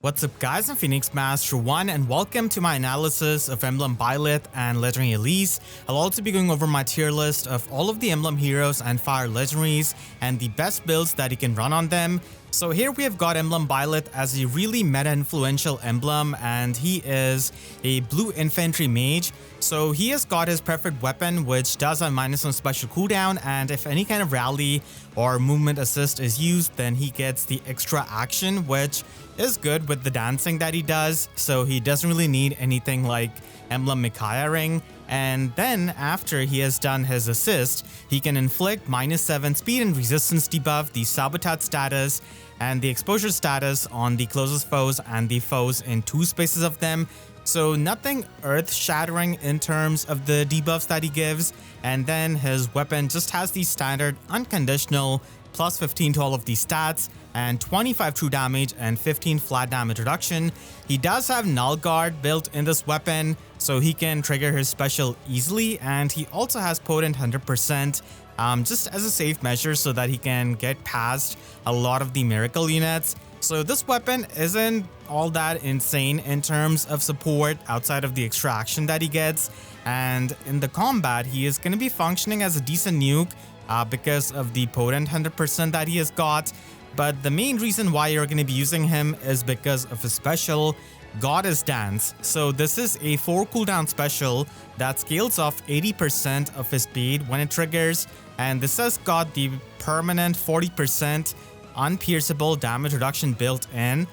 What's up guys, I'm Phoenix Master 1 and welcome to my analysis of Emblem Byleth and Legendary Elise. I'll also be going over my tier list of all of the Emblem heroes and fire legendaries and the best builds that you can run on them. So here we have got Emblem Byleth as a really meta-influential emblem, and he is a blue infantry mage. So he has got his preferred weapon, which does have -1 special cooldown, and if any kind of rally or movement assist is used, then he gets the extra action, which is good with the dancing that he does. So he doesn't really need anything like Emblem Micaiah Ring. And then after he has done his assist, he can inflict -7 speed and resistance debuff, the sabotage status, and the exposure status on the closest foes and the foes in 2 spaces of them. So nothing earth-shattering in terms of the debuffs that he gives. And then his weapon just has the standard unconditional plus 15 to all of these stats and 25 true damage and 15 flat damage reduction. He does have Null Guard built in this weapon, so he can trigger his special easily, and he also has Potent 100% just as a safe measure so that he can get past a lot of the miracle units. So this weapon isn't all that insane in terms of support outside of the extraction that he gets, and in the combat he is going to be functioning as a decent nuke because of the potent 100% that he has got. But the main reason why you're going to be using him is because of his special, Goddess Dance. So this is a 4 cooldown special that scales off 80% of his speed when it triggers, and this has got the permanent 40% unpierceable damage reduction built in.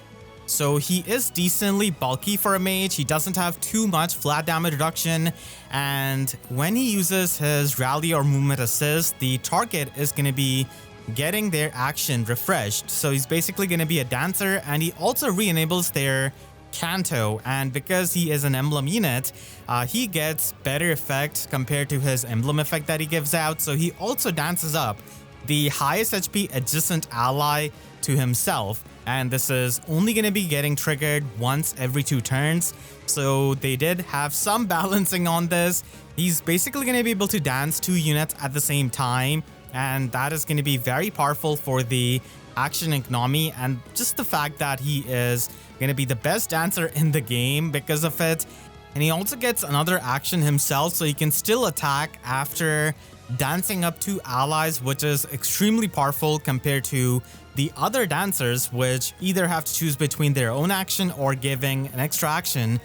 So he is decently bulky for a mage, he doesn't have too much flat damage reduction, and when he uses his rally or movement assist, the target is going to be getting their action refreshed. So he's basically going to be a dancer, and he also re-enables their Canto, and because he is an emblem unit, he gets better effect compared to his emblem effect that he gives out. So he also dances up the highest HP adjacent ally to himself, and this is only going to be getting triggered once every 2 turns. So they did have some balancing on this. He's basically going to be able to dance 2 units at the same time, and that is going to be very powerful for the action economy, and just the fact that he is going to be the best dancer in the game because of it. And he also gets another action himself, so he can still attack after dancing up 2 allies, which is extremely powerful compared to the other dancers, which either have to choose between their own action or giving an extra action.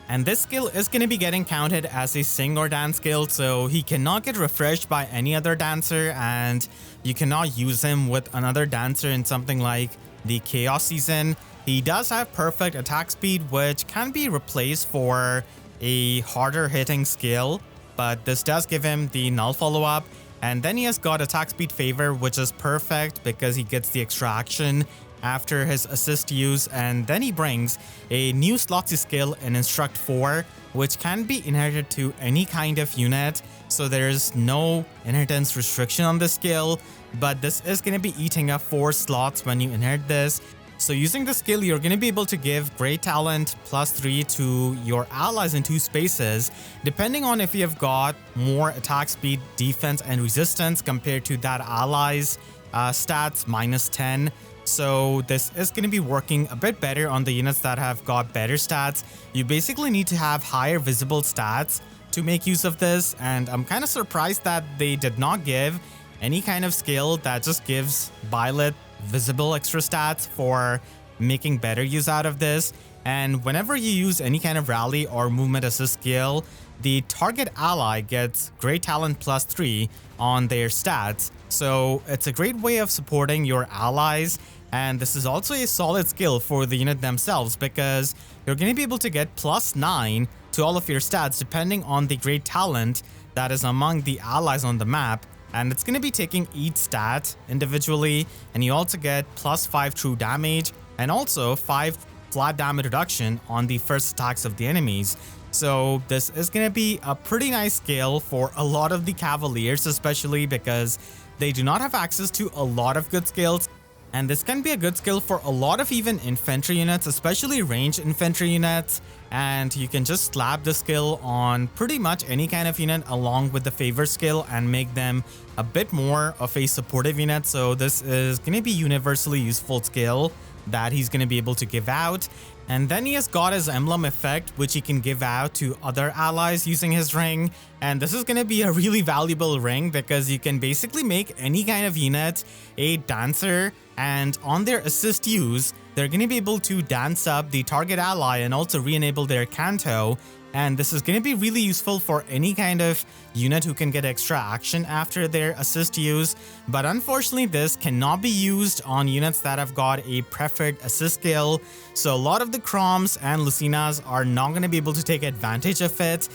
And this skill is going to be getting counted as a sing or dance skill, so he cannot get refreshed by any other dancer, and you cannot use him with another dancer in something like the Chaos season. He does have perfect attack speed, which can be replaced for a harder hitting skill, but this does give him the null follow-up. And then he has got attack speed favor, which is perfect because he gets the extra action after his assist use, and then he brings a new slotsy skill in Instruct 4, which can be inherited to any kind of unit, so there's no inheritance restriction on this skill, but this is going to be eating up 4 slots when you inherit this. So using the skill, you're going to be able to give Great Talent +3 to your allies in 2 spaces, depending on if you have got more attack speed, defense, and resistance compared to that ally's stats -10. So this is going to be working a bit better on the units that have got better stats. You basically need to have higher visible stats to make use of this, and I'm kind of surprised that they did not give any kind of skill that just gives Byleth visible extra stats for making better use out of this. And whenever you use any kind of rally or movement assist skill, the target ally gets Great Talent +3 on their stats. So it's a great way of supporting your allies, and this is also a solid skill for the unit themselves because you're going to be able to get +9 to all of your stats depending on the Great Talent that is among the allies on the map. And it's going to be taking each stat individually, and you also get +5 true damage and also 5 flat damage reduction on the first attacks of the enemies. So this is going to be a pretty nice skill for a lot of the Cavaliers, especially because they do not have access to a lot of good skills. And this can be a good skill for a lot of even infantry units, especially ranged infantry units. And you can just slap the skill on pretty much any kind of unit along with the favor skill and make them a bit more of a supportive unit. So this is going to be universally useful skill that he's going to be able to give out. And then he has got his emblem effect, which he can give out to other allies using his ring. And this is going to be a really valuable ring because you can basically make any kind of unit a dancer, and on their assist use, they're going to be able to dance up the target ally and also re-enable their canto. And this is going to be really useful for any kind of unit who can get extra action after their assist use. But unfortunately, this cannot be used on units that have got a preferred assist skill. So a lot of the Chroms and Lucinas are not going to be able to take advantage of it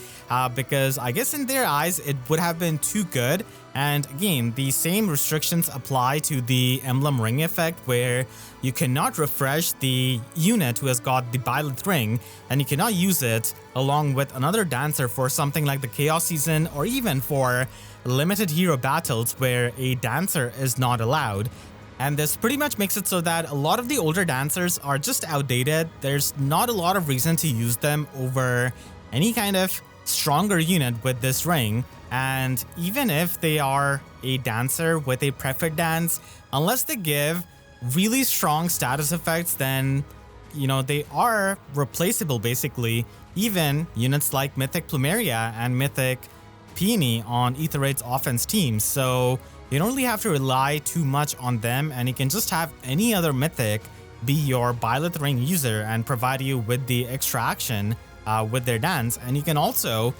because I guess in their eyes, it would have been too good. And again, the same restrictions apply to the Emblem Ring effect, where you cannot refresh the unit who has got the Byleth ring, and you cannot use it along with another dancer for something like the Chaos Season, or even for limited hero battles where a dancer is not allowed. And this pretty much makes it so that a lot of the older dancers are just outdated. There's not a lot of reason to use them over any kind of stronger unit with this ring. And even if they are a dancer with a preferred dance, unless they give really strong status effects, then they are replaceable basically. Even units like Mythic Plumeria and Mythic Peony on Aether Raids offense teams. So you don't really have to rely too much on them, and you can just have any other Mythic be your Byleth ring user and provide you with the extra action with their dance. And you can also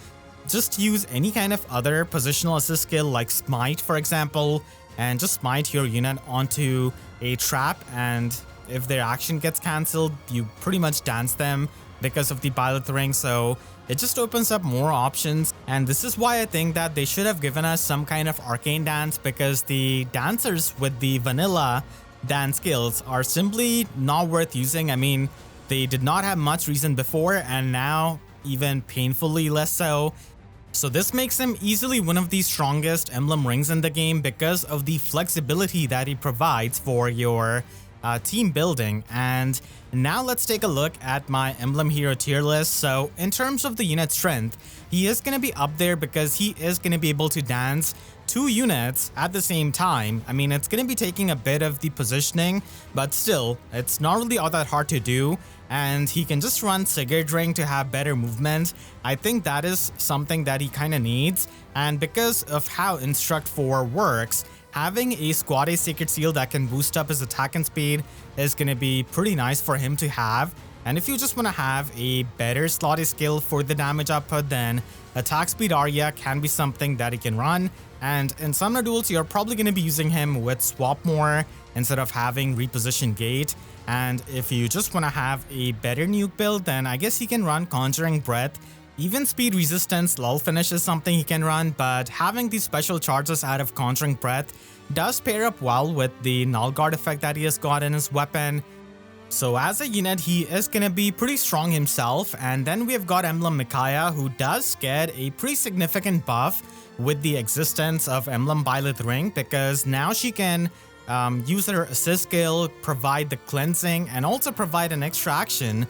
just use any kind of other positional assist skill like Smite, for example, and just smite your unit onto a trap, and if their action gets cancelled, you pretty much dance them because of the Byleth ring. So it just opens up more options, and this is why I think that they should have given us some kind of arcane dance, because the dancers with the vanilla dance skills are simply not worth using. I mean, they did not have much reason before, and now even painfully less so. So this makes him easily one of the strongest emblem rings in the game because of the flexibility that he provides for your team building. And now let's take a look at my emblem hero tier list. So in terms of the unit strength, he is going to be up there because he is going to be able to dance 2 units at the same time. I mean, it's going to be taking a bit of the positioning, but still, it's not really all that hard to do. And he can just run Sigurd Ring to have better movement. I think that is something that he kind of needs. And because of how Instruct 4 works, having a Squad A Sacred Seal that can boost up his attack and speed is going to be pretty nice for him to have. And if you just want to have a better slotty skill for the damage output, then attack speed Arya can be something that he can run. And in Summoner Duels, you're probably going to be using him with Swap more instead of having Reposition Gate. And if you just want to have a better nuke build, then I guess he can run Conjuring Breath. Even Speed Resistance Lull Finish is something he can run, but having these special charges out of Conjuring Breath does pair up well with the Null Guard effect that he has got in his weapon. So as a unit, he is going to be pretty strong himself. And then we have got Emblem Micaiah, who does get a pretty significant buff with the existence of Emblem Byleth Ring, because now she can use her assist skill, provide the cleansing, and also provide an extra action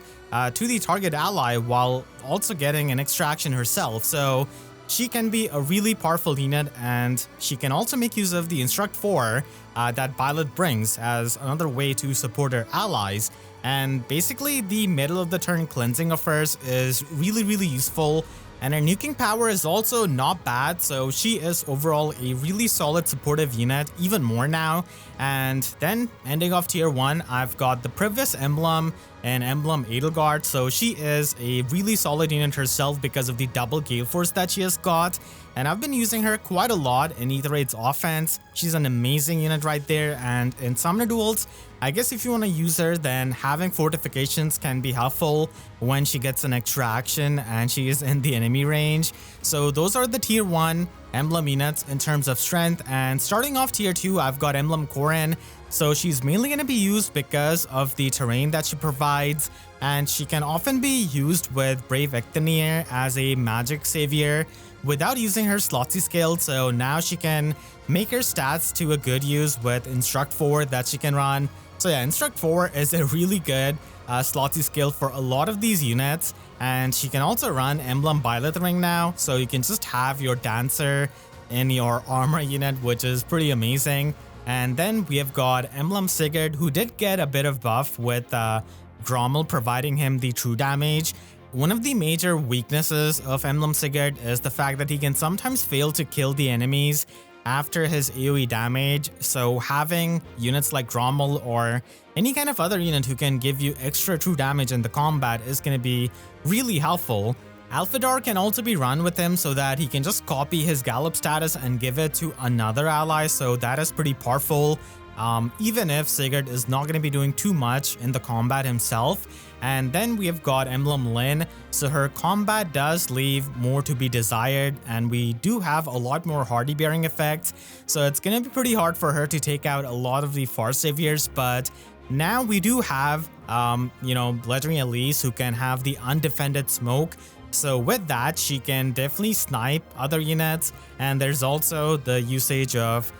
to the target ally while also getting an extra action herself. So she can be a really powerful unit, and she can also make use of the Instruct 4 that Byleth brings as another way to support her allies. And basically, the middle of the turn cleansing of hers is really useful. And her nuking power is also not bad, so she is overall a really solid supportive unit, even more now. And then ending off tier 1, I've got the Privis Emblem and Emblem Edelgard. So she is a really solid unit herself because of the double Gale Force that she has got. And I've been using her quite a lot in Aether Raids offense. She's an amazing unit right there. And in Summoner Duels, I guess if you want to use her, then having fortifications can be helpful when she gets an extra action and she is in the enemy range. So those are the tier 1 emblem units in terms of strength. And starting off tier 2, I've got Emblem Corrin. So she's mainly going to be used because of the terrain that she provides, and she can often be used with Brave Ecthenir as a magic savior without using her slotsy skill. So now she can make her stats to a good use with Instruct 4 that she can run. So yeah, Instruct 4 is a really good slotsy skill for a lot of these units, and she can also run Emblem Byleth Ring now, so you can just have your dancer in your armor unit, which is pretty amazing. And then we have got Emblem Sigurd, who did get a bit of buff with Grommel providing him the true damage. One of the major weaknesses of Emblem Sigurd is the fact that he can sometimes fail to kill the enemies after his AoE damage, so having units like Grommel or any kind of other unit who can give you extra true damage in the combat is going to be really helpful. Alphador can also be run with him so that he can just copy his Gallop status and give it to another ally, so that is pretty powerful. Even if Sigurd is not going to be doing too much in the combat himself. And then we have got Emblem Lyn, so her combat does leave more to be desired, and we do have a lot more hardy bearing effects, so it's going to be pretty hard for her to take out a lot of the far saviors. But now we do have legendary Elise, who can have the undefended smoke. So with that, she can definitely snipe other units, and there's also the usage of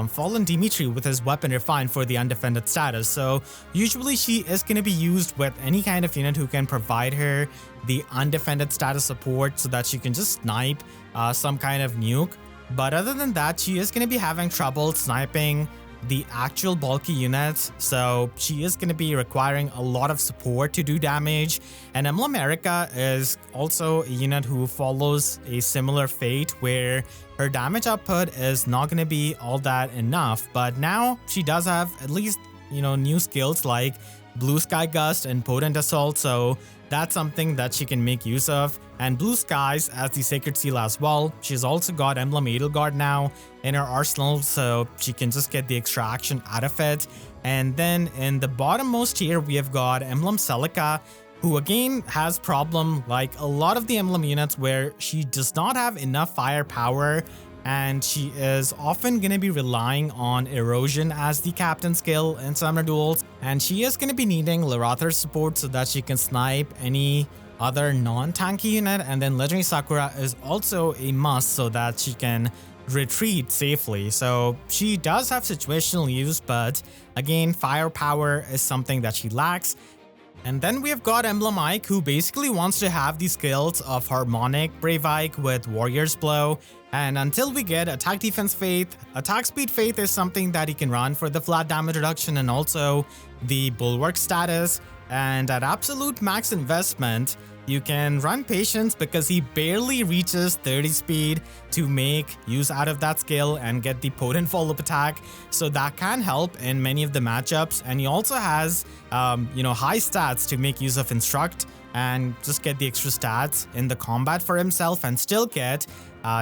Fallen Dimitri with his weapon refined for the undefended status. So usually she is going to be used with any kind of unit who can provide her the undefended status support so that she can just snipe some kind of nuke. But other than that, she is going to be having trouble sniping the actual bulky units, so she is going to be requiring a lot of support to do damage. And Emblem Erica is also a unit who follows a similar fate where her damage output is not going to be all that enough, but now she does have at least new skills like Blue Sky Gust and Potent Assault, so that's something that she can make use of. And Blue Skies as the Sacred Seal as well. She's also got Emblem Edelgard now in her arsenal, so she can just get the extra action out of it. And then in the bottommost tier, we have got Emblem Celica, who again has problem like a lot of the Emblem units where she does not have enough firepower, and she is often going to be relying on Erosion as the captain skill in Summoner Duels, and she is going to be needing Larathar's support so that she can snipe any other non-tanky unit. And then Legendary Sakura is also a must so that she can retreat safely. So she does have situational use, but again, firepower is something that she lacks. And then we have got Emblem Ike, who basically wants to have the skills of Harmonic Brave Ike with Warrior's Blow. And until we get Attack Defense Faith, Attack Speed Faith is something that he can run for the flat damage reduction and also the Bulwark status. And at absolute max investment, you can run Patience because he barely reaches 30 speed to make use out of that skill and get the potent follow-up attack. So that can help in many of the matchups. And he also has, high stats to make use of Instruct and just get the extra stats in the combat for himself and still get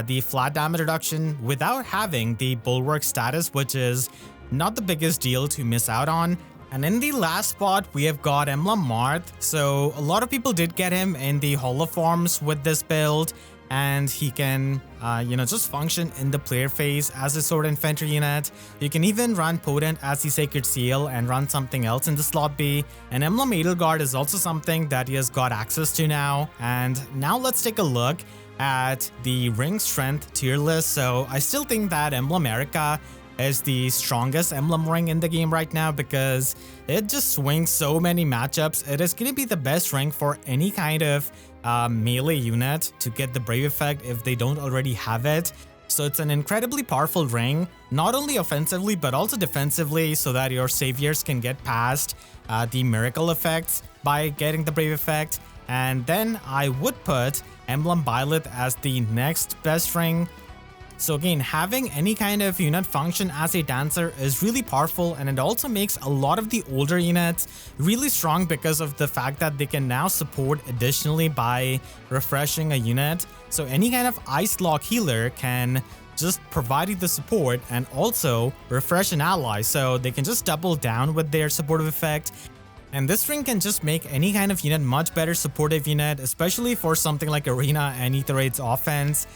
the flat damage reduction without having the Bulwark status, which is not the biggest deal to miss out on. And in the last spot, we have got Emblem Marth. So a lot of people did get him in the holoforms with this build, and he can, just function in the player phase as a sword infantry unit. You can even run Potent as the Sacred Seal and run something else in the slot B. And Emblem Edelgard is also something that he has got access to now. And now let's take a look at the ring strength tier list. So I still think that Emblem Erica is the strongest emblem ring in the game right now because it just swings so many matchups. It is going to be the best ring for any kind of melee unit to get the Brave effect if they don't already have it. So it's an incredibly powerful ring, not only offensively but also defensively, so that your saviors can get past the miracle effects by getting the Brave effect. And then I would put Emblem Byleth as the next best ring. So again, having any kind of unit function as a dancer is really powerful, and it also makes a lot of the older units really strong because of the fact that they can now support additionally by refreshing a unit. So any kind of Ice Lock healer can just provide you the support and also refresh an ally, so they can just double down with their supportive effect. And this ring can just make any kind of unit much better supportive unit, especially for something like Arena and Aether Raids offense.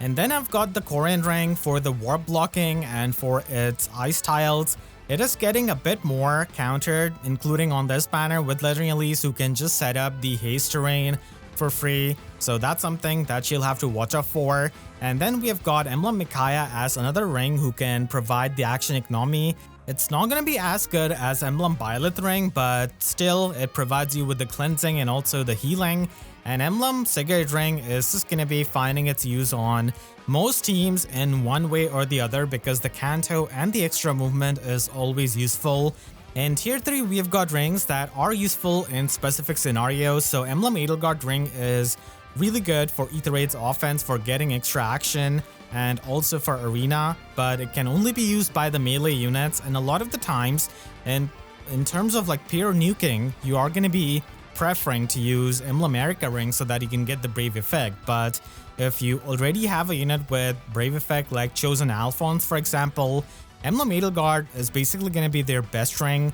And then I've got the Corrin ring for the warp blocking and for its ice tiles. It is getting a bit more countered, including on this banner with Legendary Elise, who can just set up the haste terrain for free. So that's something that she'll have to watch out for. And then we have got Emblem Micaiah as another ring who can provide the action economy. It's not going to be as good as Emblem Byleth ring, but still it provides you with the cleansing and also the healing. And Emblem Cigarette ring is just going to be finding its use on most teams in one way or the other, because the Canto and the extra movement is always useful. In tier 3, we have got rings that are useful in specific scenarios. So Emblem Edelgard ring is really good for Aether Raids offense for getting extra action and also for arena, but it can only be used by the melee units. And a lot of the times, in terms of like pure nuking, you are going to be preferring to use Emblem Erica ring so that you can get the Brave effect. But if you already have a unit with Brave effect like Chosen Alphonse, for example, Emblem Edelgard is basically going to be their best ring.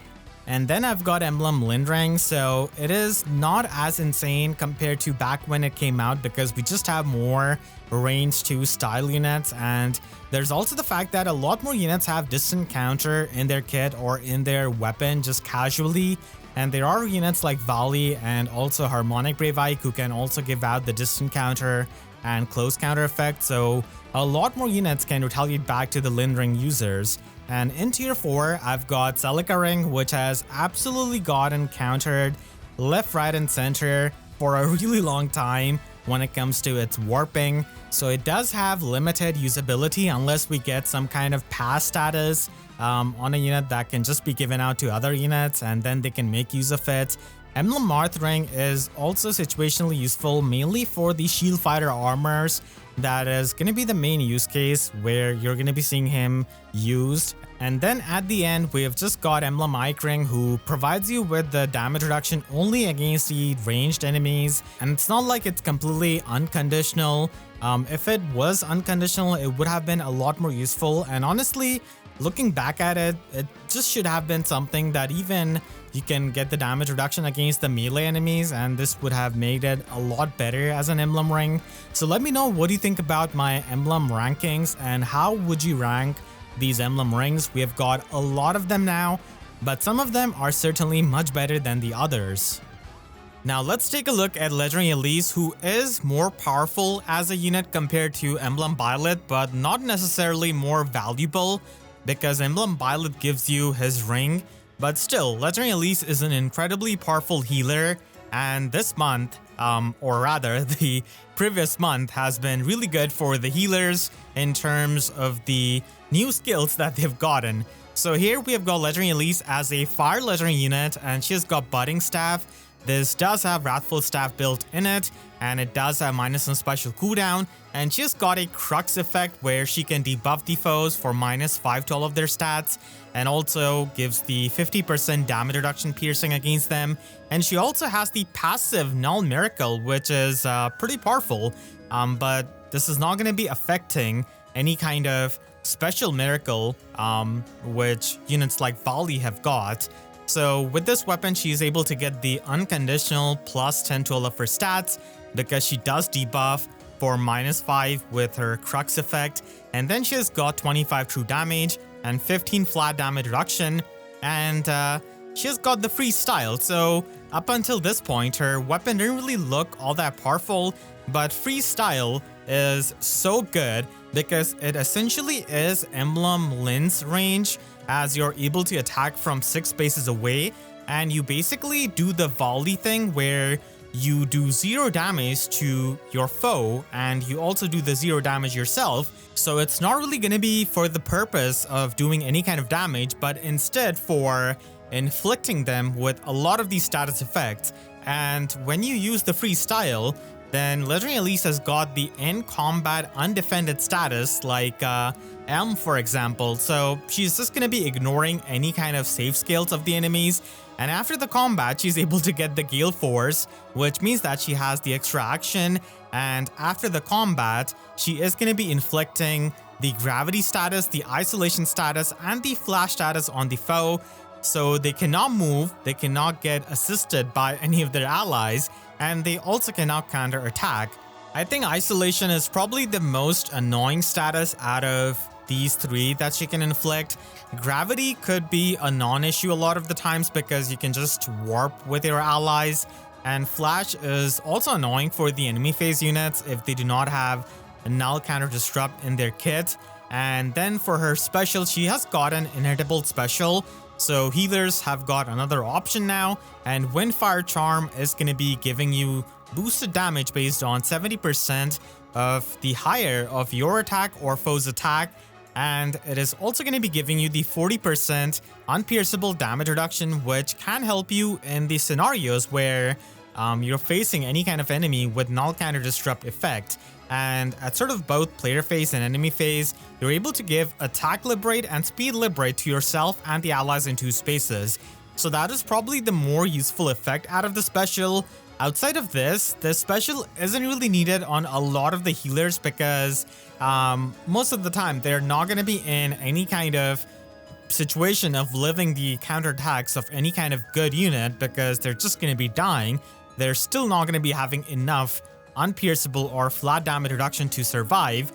And then I've got Emblem Lind ring, so it is not as insane compared to back when it came out, because we just have more range 2 style units. And there's also the fact that a lot more units have distant counter in their kit or in their weapon just casually. And there are units like Vali and also Harmonic Brave Ike who can also give out the distant counter and close counter effect, so a lot more units can retaliate back to the Lind ring users. And in tier 4, I've got Celica ring, which has absolutely gotten countered left, right, and center for a really long time when it comes to its warping. So it does have limited usability unless we get some kind of pass status on a unit that can just be given out to other units and then they can make use of it. Emblem Marth ring is also situationally useful, mainly for the shield fighter armors. That is going to be the main use case where you're going to be seeing him used. And then at the end, we have just got Emblem Ike ring, who provides you with the damage reduction only against the ranged enemies. And it's not like it's completely unconditional. If it was unconditional, it would have been a lot more useful. And honestly, looking back at it, it just should have been something that even you can get the damage reduction against the melee enemies, and this would have made it a lot better as an emblem ring. So let me know what do you think about my emblem rankings and how would you rank these emblem rings. We have got a lot of them now, but some of them are certainly much better than the others. Now let's take a look at Legendary Elise, who is more powerful as a unit compared to Emblem Byleth, but not necessarily more valuable, because Emblem Byleth gives you his ring. But still, Legendary Elise is an incredibly powerful healer, and this month, or rather the previous month, has been really good for the healers in terms of the new skills that they've gotten. So here we have got Legendary Elise as a fire legendary unit, and she has got Budding Staff. This does have Wrathful Staff built in it, and it does have -1 special cooldown, and she's got a Crux effect where she can debuff the foes for -5 to all of their stats, and also gives the 50% damage reduction piercing against them. And she also has the passive Null Miracle, which is pretty powerful, but this is not going to be affecting any kind of special miracle, which units like Vali have got. So with this weapon, she is able to get the unconditional +10 to all of her stats, because she does debuff for -5 with her Crux effect. And then she has got 25 true damage and 15 flat damage reduction. And she has got the freestyle. So up until this point, her weapon didn't really look all that powerful, but freestyle is so good because it essentially is Emblem Lind's range, as you're able to attack from 6 spaces away, and you basically do the volley thing where you do 0 damage to your foe and you also do the 0 damage yourself. So it's not really going to be for the purpose of doing any kind of damage, but instead for inflicting them with a lot of these status effects. And when you use the freestyle, then Legendary Elise has got the in combat undefended status, like Elm, for example. So she's just going to be ignoring any kind of save scales of the enemies. And after the combat, she's able to get the Gale Force, which means that she has the extra action. And after the combat, she is going to be inflicting the gravity status, the isolation status, and the flash status on the foe. So they cannot move, they cannot get assisted by any of their allies, and they also cannot counter-attack. I think isolation is probably the most annoying status out of these 3 that she can inflict. Gravity could be a non-issue a lot of the times because you can just warp with your allies, and flash is also annoying for the enemy phase units if they do not have a null counter disrupt in their kit. And then for her special, she has got an inedible special. So healers have got another option now, and Windfire Charm is going to be giving you boosted damage based on 70% of the higher of your attack or foe's attack, and it is also going to be giving you the 40% unpierceable damage reduction, which can help you in the scenarios where you're facing any kind of enemy with null counter disrupt effect. And at sort of both player phase and enemy phase, you're able to give attack liberate and speed liberate to yourself and the allies in 2 spaces. So that is probably the more useful effect out of the special. Outside of this, the special isn't really needed on a lot of the healers because most of the time they're not going to be in any kind of situation of living the counterattacks of any kind of good unit because they're just going to be dying. They're still not going to be having enough unpierceable or flat damage reduction to survive.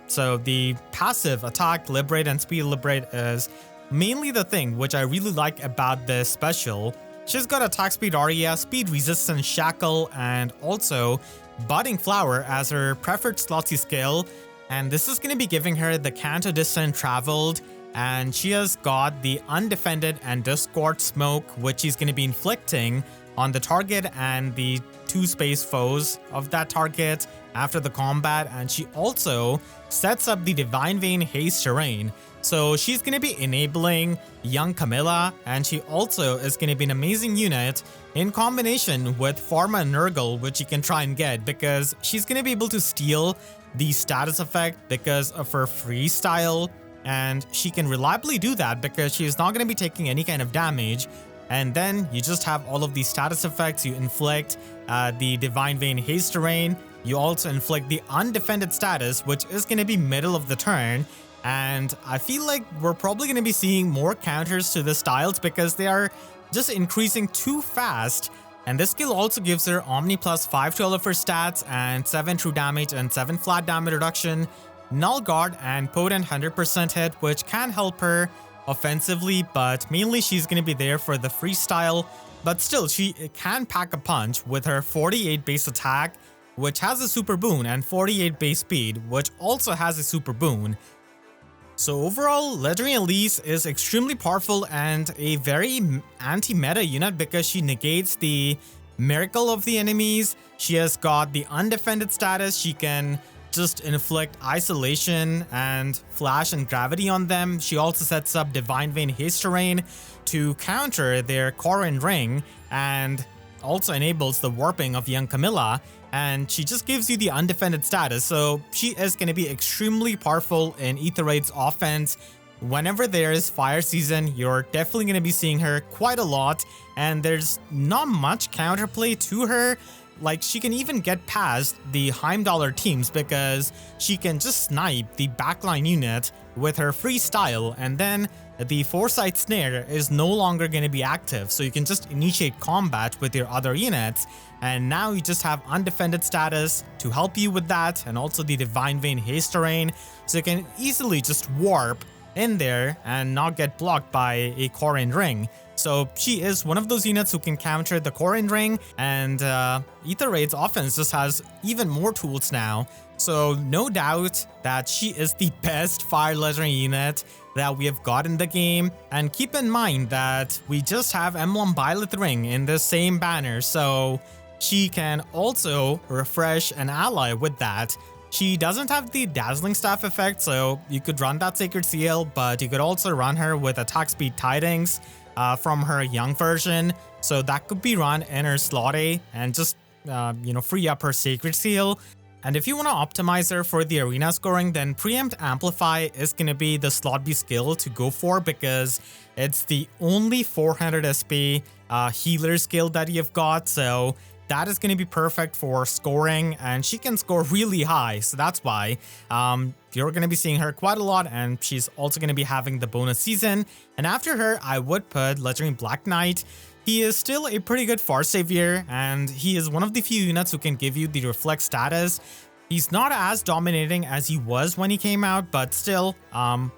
So the passive attack, liberate, and speed liberate is mainly the thing which I really like about this special. She's got attack speed Aria, speed resistance Shackle, and also Budding Flower as her preferred slotsy skill. And this is going to be giving her the Canto Distant Traveled, and she has got the Undefended and Discord Smoke, which she's going to be inflicting on the target and the 2 space foes of that target after the combat. And she also sets up the Divine Vein Haste Terrain. So she's going to be enabling young Camilla, and she also is going to be an amazing unit in combination with Pharma and Nurgle, which you can try and get because she's going to be able to steal the status effect because of her freestyle, and she can reliably do that because she's not going to be taking any kind of damage. And then you just have all of these status effects. You inflict the Divine Vein Haste Terrain. You also inflict the Undefended status, which is going to be middle of the turn. And I feel like we're probably going to be seeing more counters to the styles because they are just increasing too fast. And this skill also gives her Omni plus 5 to all of her stats and 7 true damage and 7 flat damage reduction, Null Guard, and Potent 100% hit, which can help her offensively, but mainly she's going to be there for the freestyle. But still, she can pack a punch with her 48 base attack, which has a super boon, and 48 base speed, which also has a super boon. So overall, Legendary Elise is extremely powerful and a very anti-meta unit because she negates the miracle of the enemies. She has got the undefended status. She can just inflict isolation and flash and gravity on them. She also sets up Divine Vein Haste Terrain to counter their Corrin ring and also enables the warping of young Camilla, and she just gives you the undefended status. So she is going to be extremely powerful in Aether Raids offense. Whenever there is fire season, you're definitely going to be seeing her quite a lot, and there's not much counterplay to her. Like, she can even get past the Heimdallr teams because she can just snipe the backline unit with her freestyle, and then the Foresight Snare is no longer going to be active, so you can just initiate combat with your other units, and now you just have undefended status to help you with that, and also the Divine Vein Haste Terrain, so you can easily just warp in there and not get blocked by a Corrin ring. So she is one of those units who can counter the Corrin ring, and Aether Raids offense just has even more tools now. So no doubt that she is the best fire legendary unit that we have got in the game. And keep in mind that we just have Emblem Byleth ring in the same banner, so she can also refresh an ally with that. She doesn't have the Dazzling Staff effect, so you could run that Sacred Seal, but you could also run her with Attack Speed Tidings from her young version, so that could be run in her slot A and just free up her Sacred Seal. And if you want to optimize her for the arena scoring, then Preempt Amplify is going to be the slot B skill to go for because it's the only 400 SP healer skill that you've got, so that is going to be perfect for scoring, and she can score really high, so that's why you're going to be seeing her quite a lot, and she's also going to be having the bonus season. And after her, I would put Legendary Black Knight. He is still a pretty good Far Savior, and he is one of the few units who can give you the Reflect status. He's not as dominating as he was when he came out, but still,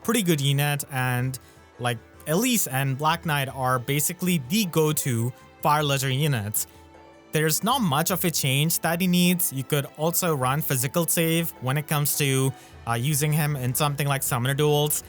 pretty good unit, and like Elise and Black Knight are basically the go-to Fire Legendary units. there's not much of a change that he needs. You could also run physical save when it comes to using him in something like Summoner Duels.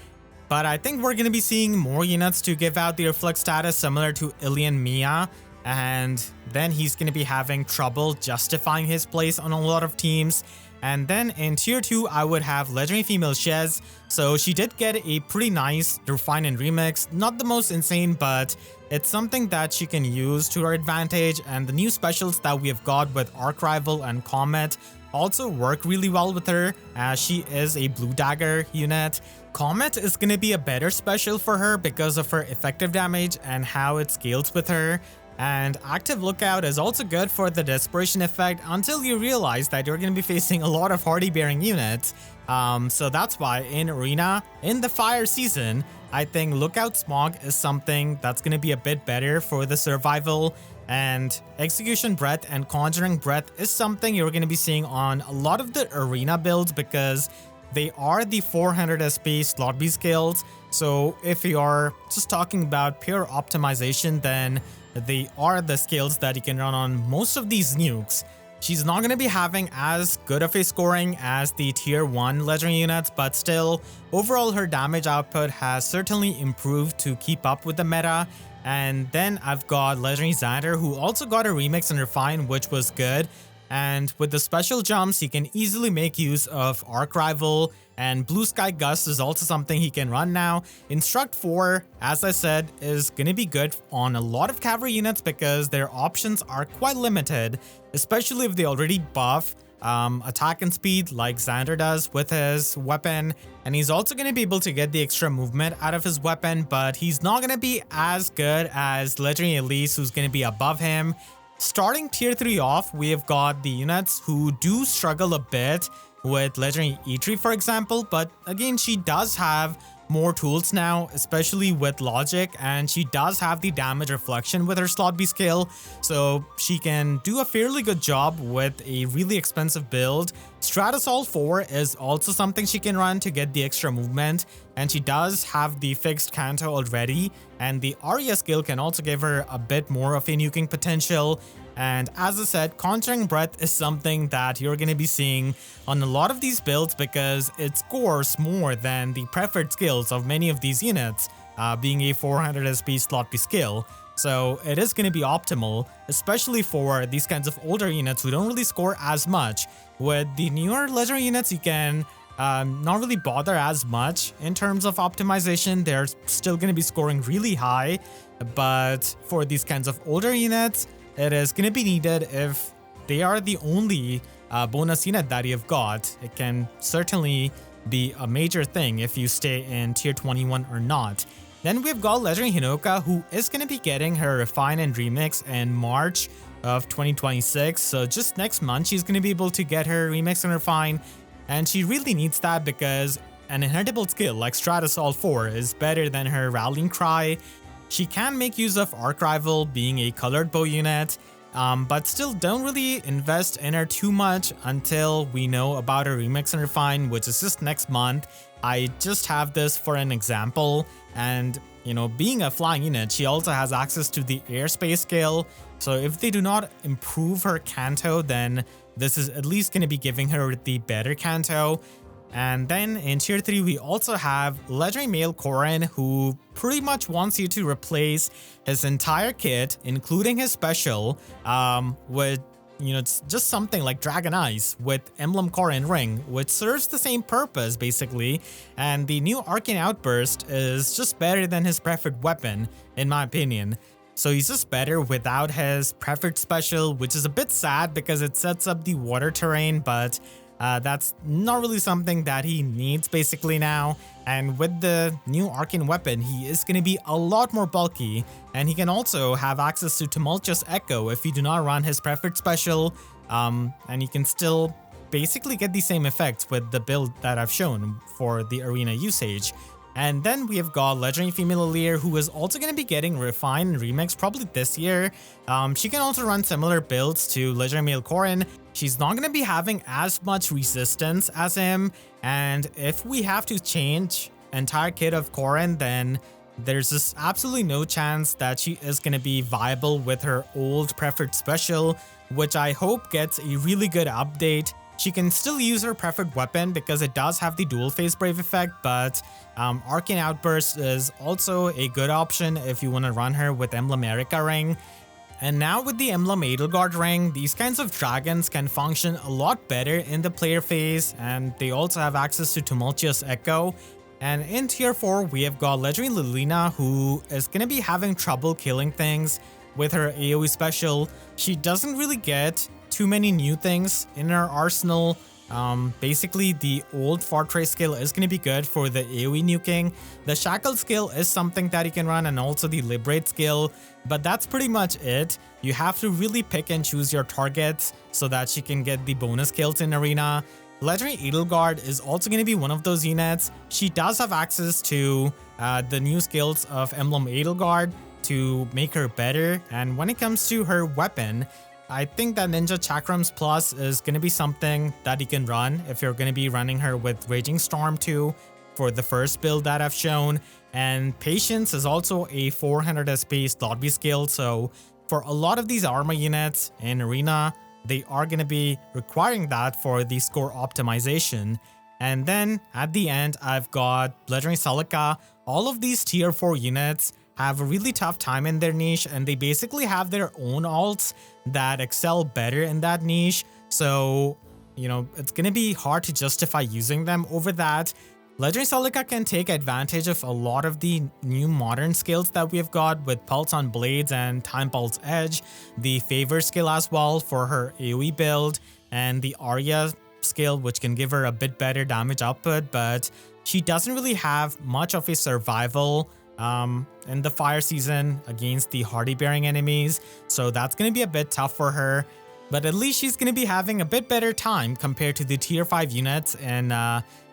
But I think we're going to be seeing more units to give out the reflect status similar to Ilian Mia. And then he's going to be having trouble justifying his place on a lot of teams. And then in tier 2, I would have legendary female Shez. So she did get a pretty nice refine and remix. Not the most insane, but it's something that she can use to her advantage. And the new specials that we have got with Arc Rival and Comet also work really well with her, as she is a blue dagger unit. Comet is going to be a better special for her because of her effective damage and how it scales with her. And Active Lookout is also good for the Desperation effect until you realize that you're going to be facing a lot of Hardy Bearing units. So that's why in Arena, in the Fire season, I think Lookout Smog is something that's going to be a bit better for the survival. And Execution Breath and Conjuring Breath is something you're going to be seeing on a lot of the Arena builds because they are the 400 SP slot B skills. So if you are just talking about pure optimization, then they are the skills that you can run on most of these nukes. She's not going to be having as good of a scoring as the tier 1 legendary units, but still, overall her damage output has certainly improved to keep up with the meta. And then I've got legendary Xander, who also got a remix and refine, which was good. And with the special jumps, he can easily make use of Arc Rival, and Blue Sky Gust is also something he can run now. Instruct 4, as I said, is going to be good on a lot of cavalry units because their options are quite limited, especially if they already buff attack and speed like Xander does with his weapon. And he's also going to be able to get the extra movement out of his weapon, but he's not going to be as good as legendary Elise, who's going to be above him. Starting tier 3 off, we have got the units who do struggle a bit with legendary Eitri, for example, but again, she does have more tools now, especially with logic, and she does have the damage reflection with her slot B skill, so she can do a fairly good job with a really expensive build. Stratusol 4 is also something she can run to get the extra movement, and she does have the fixed Kanto already, and the Arya skill can also give her a bit more of a nuking potential. And as I said, Conjuring Breath is something that you're going to be seeing on a lot of these builds because it scores more than the preferred skills of many of these units, being a 400 SP slot B skill. So it is going to be optimal, especially for these kinds of older units who don't really score as much. With the newer legendary units, you can not really bother as much in terms of optimization. They're still going to be scoring really high, but for these kinds of older units, it is going to be needed if they are the only bonus unit that you've got. It can certainly be a major thing if you stay in tier 21 or not. Then we've got legendary Hinoka, who is going to be getting her refine and remix in March of 2026. So just next month, she's going to be able to get her remix and refine. And she really needs that because an inheritable skill like Stratusol 4 is better than her Rallying Cry. She can make use of Arc Rival being a colored bow unit, but still don't really invest in her too much until we know about her remix and refine, which is just next month. I just have this for an example, and you know, being a flying unit, she also has access to the airspace skill, so if they do not improve her Kanto, then this is at least going to be giving her the better Kanto. And then in tier 3, we also have legendary male Corrin, who pretty much wants you to replace his entire kit, including his special, with, you know, it's just something like Dragon Eyes with Emblem Corrin Ring, which serves the same purpose basically. And the new Arcane Outburst is just better than his preferred weapon, in my opinion. So he's just better without his preferred special, which is a bit sad because it sets up the water terrain, but that's not really something that he needs basically now. And with the new arcane weapon, he is going to be a lot more bulky, and he can also have access to Tumultuous Echo if you do not run his preferred special, and you can still basically get the same effects with the build that I've shown for the arena usage. And then we have got legendary female Lear, who is also going to be getting refined and remixed probably this year. She can also run similar builds to legendary male Corrin. She's not going to be having as much resistance as him, and if we have to change entire kit of Corrin, then there's just absolutely no chance that she is going to be viable with her old preferred special, which I hope gets a really good update. She can still use her preferred weapon because it does have the dual phase brave effect, but Arcane Outburst is also a good option if you want to run her with Emblem Erica Ring. And now with the Emblem Edelgard Ring, these kinds of dragons can function a lot better in the player phase, and they also have access to Tumultuous Echo. And in tier 4, we have got Legendary Lilina, who is going to be having trouble killing things with her AoE special. She doesn't really get too many new things in her arsenal. Basically, the old Fortress skill is going to be good for the AoE nuking. The Shackle skill is something that you can run, and also the Liberate skill, but that's pretty much it. You have to really pick and choose your targets so that she can get the bonus kills in Arena. Legendary Edelgard is also going to be one of those units. She does have access to the new skills of Emblem Edelgard to make her better, and when it comes to her weapon, I think that Ninja Chakrams Plus is going to be something that you can run if you're going to be running her with Raging Storm 2 for the first build that I've shown. And Patience is also a 400 SP slot B skill, so for a lot of these armor units in Arena, they are going to be requiring that for the score optimization. And then at the end, I've got Legendary Celica. All of these tier 4 units have a really tough time in their niche, and they basically have their own alts that excel better in that niche. So, it's going to be hard to justify using them over that. Legendary Celica can take advantage of a lot of the new modern skills that we have got with Pulse on Blades and Time Pulse Edge, the Favor skill as well for her AoE build, and the Arya skill, which can give her a bit better damage output, but she doesn't really have much of a survival in the fire season against the hardy bearing enemies, so that's going to be a bit tough for her. But at least she's going to be having a bit better time compared to the tier 5 units and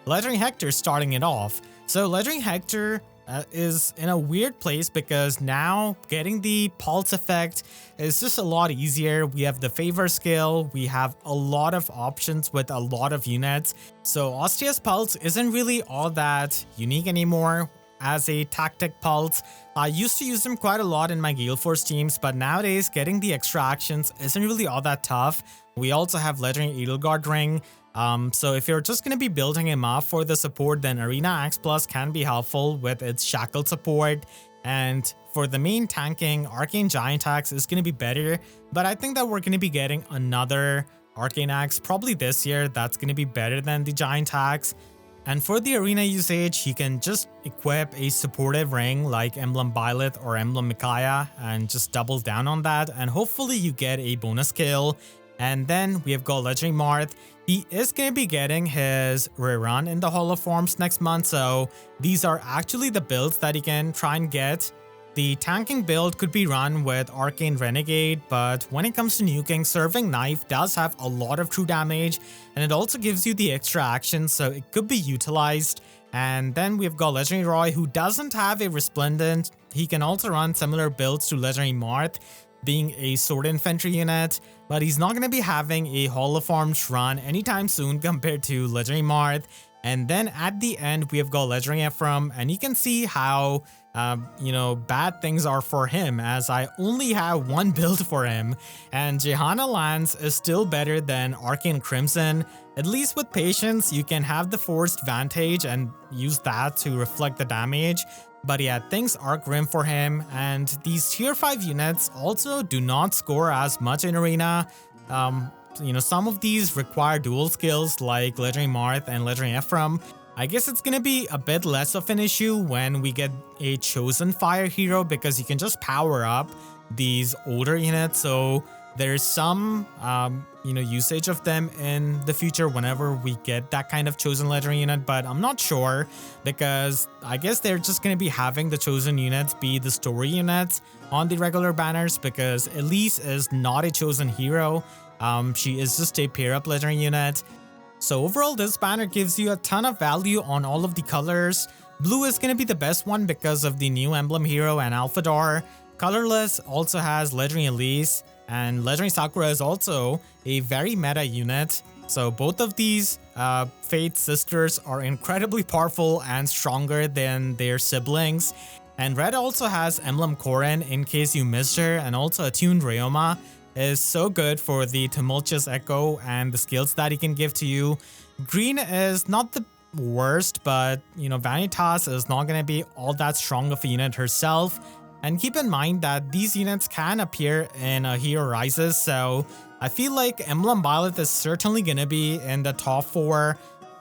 Legendary Hector starting it off. So Legendary Hector is in a weird place because now getting the pulse effect is just a lot easier. We have the favor skill, we have a lot of options with a lot of units, so Ostia's Pulse isn't really all that unique anymore as a tactic pulse. I used to use them quite a lot in my Gale Force teams, but nowadays getting the extra actions isn't really all that tough. We also have Legendary Edelgard Ring, so if you're just going to be building him up for the support, then Arena Axe Plus can be helpful with its Shackle support. And for the main tanking, Arcane Giant Axe is going to be better, but I think that we're going to be getting another Arcane Axe probably this year that's going to be better than the Giant Axe. And for the arena usage, you can just equip a supportive ring like Emblem Byleth or Emblem Micaiah and just double down on that, and hopefully you get a bonus kill. And then we have got Legendary Marth. He is going to be getting his rerun in the Hall of Forms next month, so these are actually the builds that he can try and get. The tanking build could be run with Arcane Renegade, but when it comes to nuking, Serving Knife does have a lot of true damage, and it also gives you the extra action, so it could be utilized. And then we've got Legendary Roy, who doesn't have a Resplendent. He can also run similar builds to Legendary Marth, being a sword infantry unit, but he's not going to be having a Hall of Forms run anytime soon compared to Legendary Marth. And then at the end, we have got Legendary Ephraim, and you can see how bad things are for him, as I only have one build for him, and Jehanna Lance is still better than Arcane Crimson. At least with Patience, you can have the Forced Vantage and use that to reflect the damage. But yeah, things are grim for him, and these tier 5 units also do not score as much in Arena. Some of these require dual skills like Legendary Marth and Legendary Ephraim. I guess it's gonna be a bit less of an issue when we get a chosen fire hero, because you can just power up these older units, so there's some usage of them in the future whenever we get that kind of chosen legendary unit. But I'm not sure, because I guess they're just gonna be having the chosen units be the story units on the regular banners, because Elise is not a chosen hero. She is just a pair up legendary unit. So overall, this banner gives you a ton of value on all of the colors. Blue is going to be the best one because of the new Emblem Hero and Alphador. Colorless also has Legendary Elise, and Legendary Sakura is also a very meta unit. So both of these Fate sisters are incredibly powerful and stronger than their siblings. And red also has Emblem Corrin in case you missed her, and also Attuned Ryoma is so good for the Tumultuous Echo and the skills that he can give to you. Green is not the worst, but you know, Vanitas is not going to be all that strong of a unit herself. And keep in mind that these units can appear in Hero Rises, so I feel like Emblem Byleth is certainly going to be in the top 4.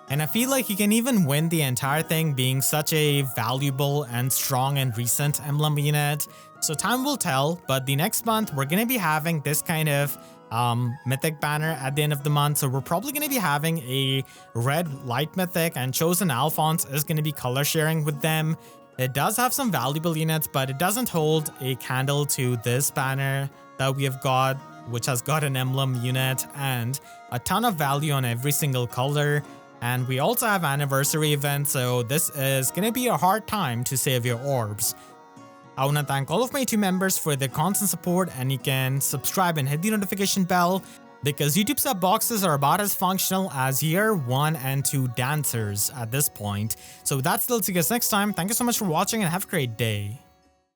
And I feel like he can even win the entire thing, being such a valuable and strong and recent emblem unit. So time will tell, but the next month we're going to be having this kind of mythic banner at the end of the month. So we're probably going to be having a red light mythic, and Chosen Alphonse is going to be color sharing with them. It does have some valuable units, but it doesn't hold a candle to this banner that we have got, which has got an emblem unit and a ton of value on every single color. And we also have anniversary events, so this is going to be a hard time to save your orbs. I want to thank all of my 2 members for their constant support, and you can subscribe and hit the notification bell because YouTube sub boxes are about as functional as year 1 and 2 dancers at this point. So that's till see you guys next time. Thank you so much for watching and have a great day.